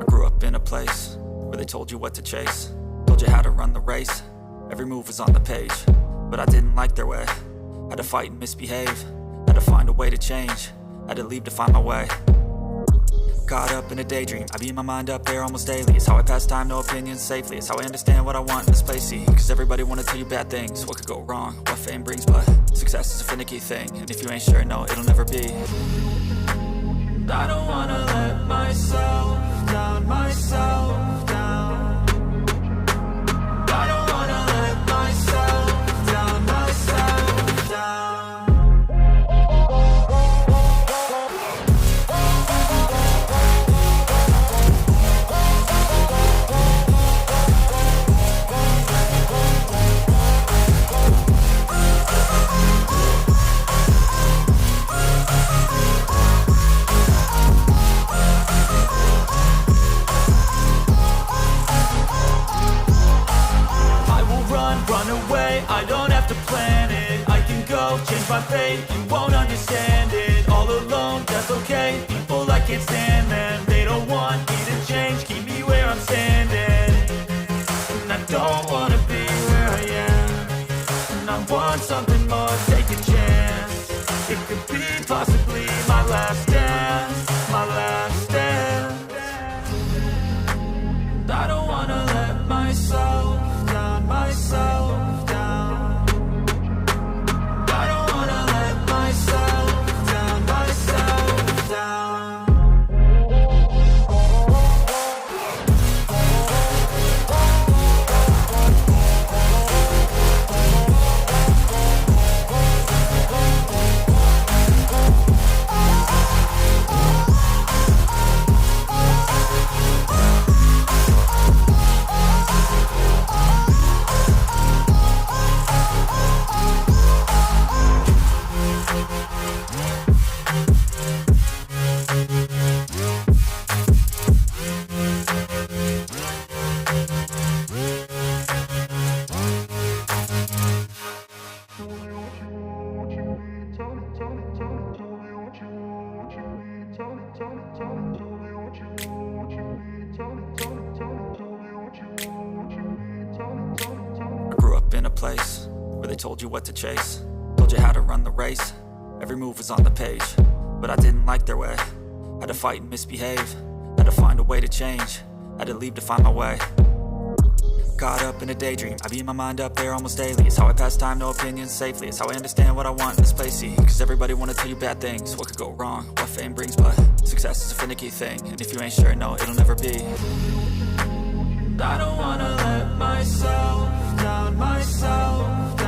grew up in a place where they told you what to chase, told you how to run the race. Every move was on the page, but I didn't like their way. Had to fight and misbehave, had to find a way to change, had to leave to find my way. Caught up in a daydream, I beat my mind up there almost daily. It's how I pass time, no opinions safely. It's how I understand what I want in this place, see. Cause everybody wanna tell you bad things, what could go wrong, what fame brings. But success is a finicky thing, and if you ain't sure, no, it'll never be. I don't wanna let myself down, myself down. I don't wanna let myself down, myself down. Run away, I don't have to plan it. I can go, change my fate, you won't understand it. All alone, that's okay, people I can't stand them. They don't want me to change, keep me where I'm standing. And I don't wanna be where I am, and I want something more, take a chance. It could be possibly my last dance, my last dance. I don't wanna let myself down, myself down. I don't wanna let myself down, myself down. I grew up in a place where they told you what to chase, told you how to run the race. Every move was on the page, but I didn't like their way. Had to fight and misbehave, had to find a way to change, had to leave to find my way. Caught up in a daydream, I beat my mind up there almost daily. It's how I pass time, no opinions safely. It's how I understand what I want in this place, see. Cause everybody wanna tell you bad things, what could go wrong, what fame brings. But success is a finicky thing, and if you ain't sure, no, it'll never be. I don't wanna let myself down, myself